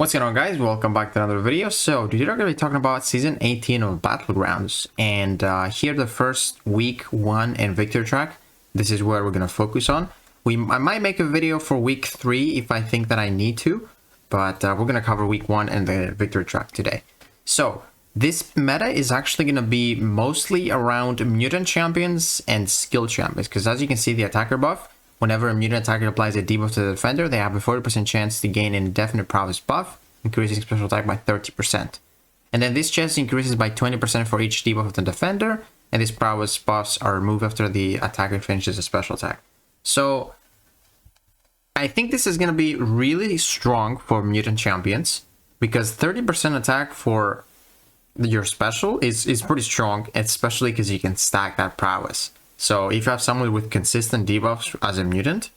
What's going on, guys? Welcome back to another video. So today we're going to be talking about season 18 of Battlegrounds, and here the first week 1 and victory track. This is where we're going to focus on. I might make a video for week 3 if I think that I need to, but we're going to cover week 1 and the victory track today. So this meta is actually going to be mostly around mutant champions and skill champions, because as you can see, the attacker buff, whenever a mutant attacker applies a debuff to the defender, they have a 40% chance to gain an indefinite prowess buff, increasing special attack by 30%. And then this chance increases by 20% for each debuff of the defender, and these prowess buffs are removed after the attacker finishes a special attack. So I think this is going to be really strong for mutant champions, because 30% attack for your special is pretty strong, especially because you can stack that prowess. So if you have someone with consistent debuffs as a mutant,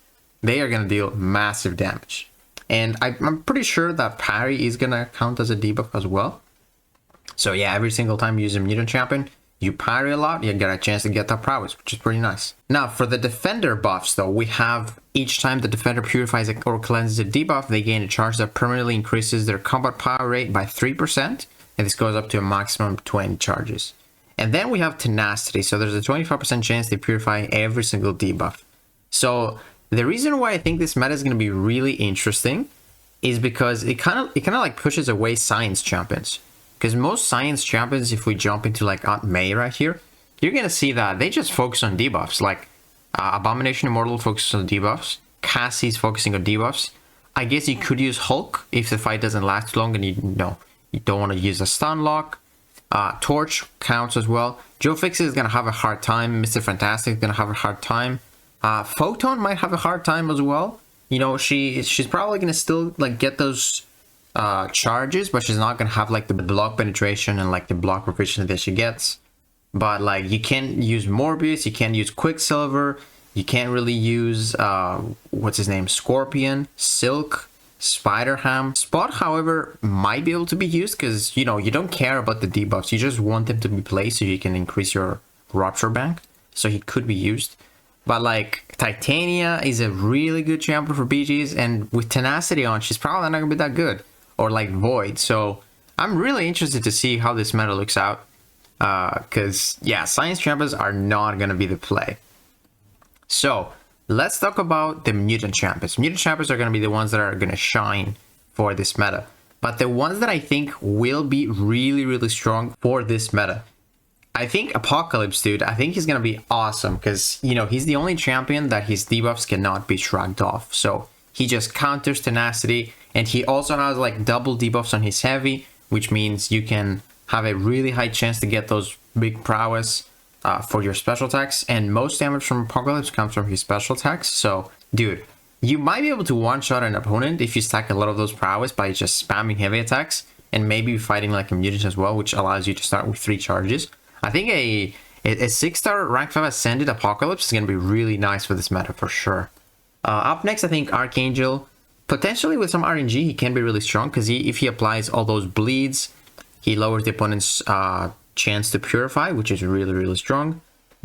they are going to deal massive damage. And I'm pretty sure that parry is going to count as a debuff as well. So yeah, every single time you use a mutant champion, you parry a lot, you get a chance to get that prowess, which is pretty nice. Now for the defender buffs though, we have each time the defender purifies or cleanses a debuff, they gain a charge that permanently increases their combat power rate by 3%. And this goes up to a maximum of 20 charges. And then we have tenacity, so there's a 25% chance they purify every single debuff. So the reason why I think this meta is going to be really interesting is because it kind of like pushes away science champions. Because most science champions, if we jump into like Aunt May right here, you're going to see that they just focus on debuffs. Like Abomination Immortal focuses on debuffs, Cassie's focusing on debuffs. I guess you could use Hulk if the fight doesn't last long and you don't want to use a stun lock. Torch counts as well. Joe Fix is going to have a hard time. Mr. Fantastic is going to have a hard time. Photon might have a hard time as well. You know, she's probably going to still like get those charges, but she's not going to have like the block penetration and like the block proficiency that she gets. But like you can't use Morbius, you can't use Quicksilver, you can't really use what's his name, Scorpion, Silk, Spider-Ham. Spot, however, might be able to be used because, you know, you don't care about the debuffs. You just want them to be placed so you can increase your Rupture Bank. So he could be used. But, like, Titania is a really good champion for BGs. And with Tenacity on, she's probably not going to be that good. Or, like, Void. So, I'm really interested to see how this meta looks out. Because, yeah, Science champions are not going to be the play. So let's talk about the mutant champions. Mutant champions are going to be the ones that are going to shine for this meta. But the ones that I think will be really, really strong for this meta, I think Apocalypse, dude, I think he's going to be awesome because, you know, he's the only champion that his debuffs cannot be shrugged off. So he just counters tenacity, and he also has like double debuffs on his heavy, which means you can have a really high chance to get those big prowess for your special attacks, and most damage from Apocalypse comes from his special attacks. So, dude, you might be able to one-shot an opponent if you stack a lot of those prowess by just spamming heavy attacks, and maybe fighting like a mutant as well, which allows you to start with 3 charges. I think a 6-star rank 5 Ascended Apocalypse is going to be really nice for this meta for sure. Up next, I think Archangel, potentially with some RNG, he can be really strong because if he applies all those bleeds, he lowers the opponent's chance to purify, which is really, really strong.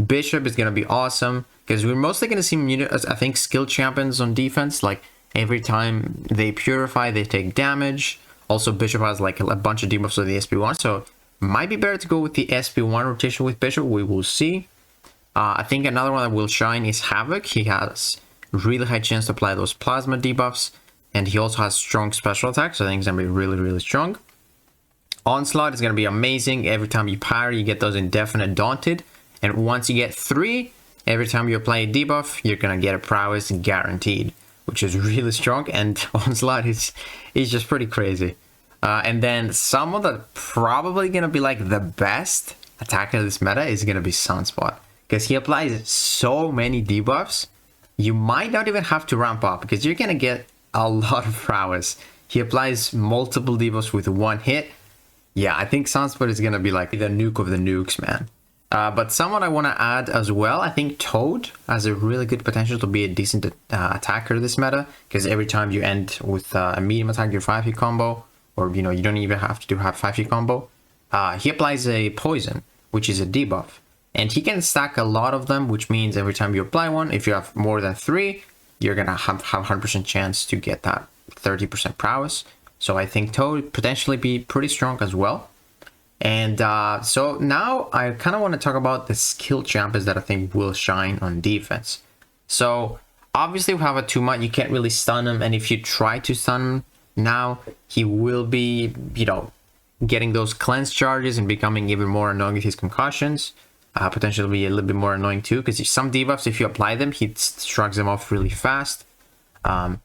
Bishop is going to be awesome because we're mostly going to see I think skill champions on defense. Like every time they purify, they take damage. Also, Bishop has like a bunch of debuffs with the SP1, so might be better to go with the SP1 rotation with Bishop. We will see. I think another one that will shine is Havoc. He has really high chance to apply those plasma debuffs, and he also has strong special attacks, so I think it's going to be really, really strong. Onslaught is going to be amazing. Every time you parry, you get those indefinite daunted. And once you get 3, every time you apply a debuff, you're going to get a prowess guaranteed, which is really strong. And Onslaught is just pretty crazy. And then someone that probably going to be like the best attacker of this meta is going to be Sunspot. Because he applies so many debuffs, you might not even have to ramp up because you're going to get a lot of prowess. He applies multiple debuffs with 1 hit. Yeah, I think Sunspot is going to be like the nuke of the nukes, man. But someone I want to add as well, I think Toad has a really good potential to be a decent attacker this meta. Because every time you end with a medium attack, your 5-hit combo, or, you know, you don't even have to have 5-hit combo, he applies a poison, which is a debuff. And he can stack a lot of them, which means every time you apply one, if you have more than 3, you're going to have 100% chance to get that 30% prowess. So I think Toad potentially be pretty strong as well. And so now I kind of want to talk about the skill champions that I think will shine on defense. So obviously we have a 2-mutt, you can't really stun him, and if you try to stun him now, he will be, you know, getting those cleanse charges and becoming even more annoying with his concussions. Potentially be a little bit more annoying too, because some debuffs, if you apply them, he shrugs them off really fast. And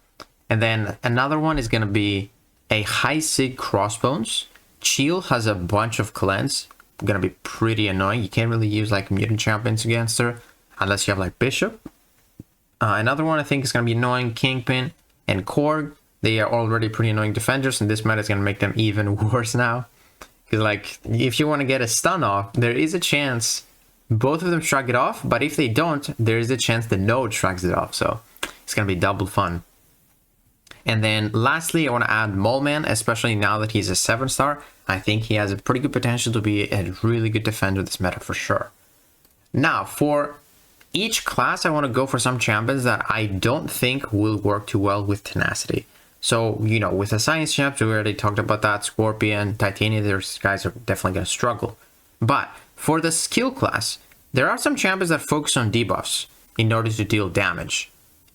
then another one is going to be a high sig crossbones. Chill has a bunch of cleanse, gonna be pretty annoying. You can't really use like mutant champions against her unless you have like Bishop. Another one I think is gonna be annoying, Kingpin and Korg. They are already pretty annoying defenders, and this meta is gonna make them even worse now. Because like, if you want to get a stun off, there is a chance both of them shrug it off, but if they don't, there is a chance the node shrugs it off. So it's gonna be double fun. And then lastly, I want to add Moleman, especially now that he's a 7-star. I think he has a pretty good potential to be a really good defender this meta for sure. Now, for each class, I want to go for some champions that I don't think will work too well with Tenacity. So, you know, with the Science Champs, we already talked about that. Scorpion, Titania, those guys are definitely going to struggle. But for the skill class, there are some champions that focus on debuffs in order to deal damage.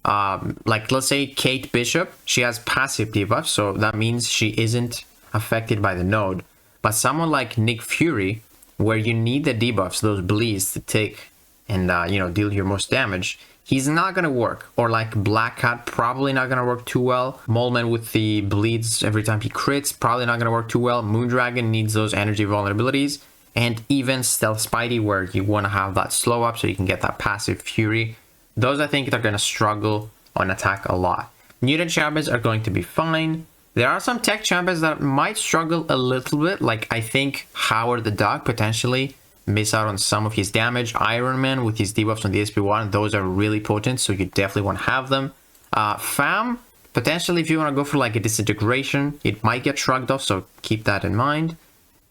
Like let's say Kate Bishop, she has passive debuffs, so that means she isn't affected by the node. But someone like Nick Fury, where you need the debuffs, those bleeds to take and you know, deal your most damage, he's not gonna work. Or like Black Cat, probably not gonna work too well. Moleman with the bleeds every time he crits, probably not gonna work too well. Moondragon needs those energy vulnerabilities, and even Stealth Spidey, where you want to have that slow up so you can get that passive Fury. Those I think are going to struggle on attack a lot. Mutant champions are going to be fine. There are some tech champions that might struggle a little bit. Like I think Howard the Duck potentially miss out on some of his damage. Iron Man with his debuffs on the SP1, those are really potent, so you definitely want to have them. Fam, potentially if you want to go for like a disintegration, it might get shrugged off, so keep that in mind.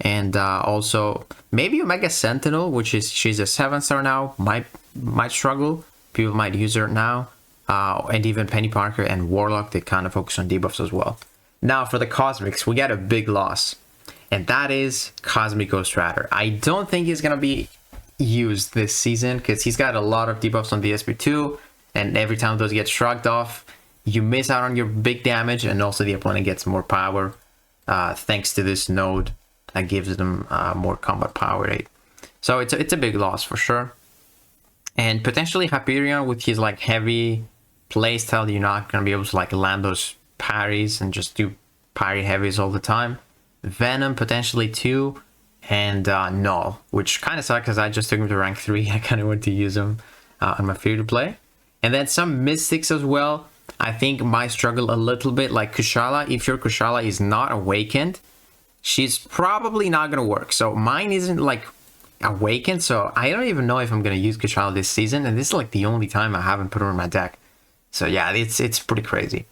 And also maybe Omega Sentinel, which is she's a 7-star now, might struggle. People might use her now, and even Penny Parker and Warlock, they kind of focus on debuffs as well. Now for the Cosmics, we got a big loss, and that is Cosmic Ghost Rider. I don't think he's going to be used this season, because he's got a lot of debuffs on the SP2, and every time those get shrugged off, you miss out on your big damage, and also the opponent gets more power, thanks to this node that gives them more combat power rate. So it's a big loss for sure. And potentially Hyperion with his like heavy playstyle, you're not going to be able to like land those parries and just do parry heavies all the time. Venom potentially too, and Null, which kind of sucks because I just took him to rank 3. I kind of want to use him on my free to play. And then some Mystics as well. I think might struggle a little bit, like Kushala. If your Kushala is not awakened, she's probably not going to work. So mine isn't like awakened, so I don't even know if I'm gonna use Kushala this season, and this is like the only time I haven't put her in my deck. So yeah, it's pretty crazy.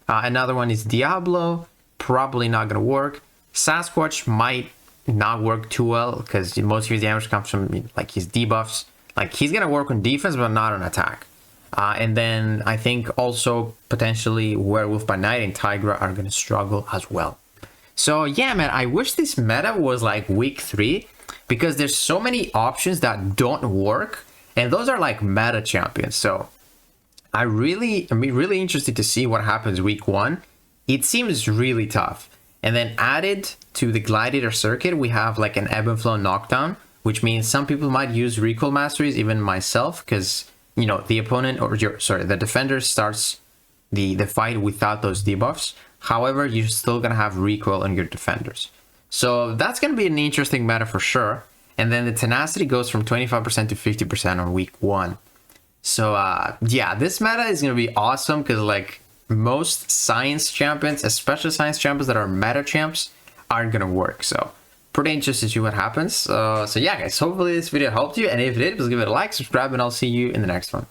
Another one is Diablo, probably not gonna work. Sasquatch might not work too well because most of his damage comes from like his debuffs. Like he's gonna work on defense but not on attack. And then I think also potentially Werewolf by Night and Tigra are gonna struggle as well. So yeah, man, I wish this meta was like week 3, because there's so many options that don't work, and those are like meta champions. So I'm really interested to see what happens week 1. It seems really tough. And then added to the Gladiator circuit, we have like an ebb and flow knockdown, which means some people might use recall masteries, even myself, because you know the opponent or the defender starts the fight without those debuffs. However, you're still gonna have recoil on your defenders. So that's going to be an interesting meta for sure. And then the tenacity goes from 25% to 50% on week 1. So yeah, this meta is going to be awesome because like most science champions, especially science champions that are meta champs, aren't going to work. So pretty interested to see what happens. So yeah, guys, hopefully this video helped you. And if it did, please give it a like, subscribe, and I'll see you in the next one.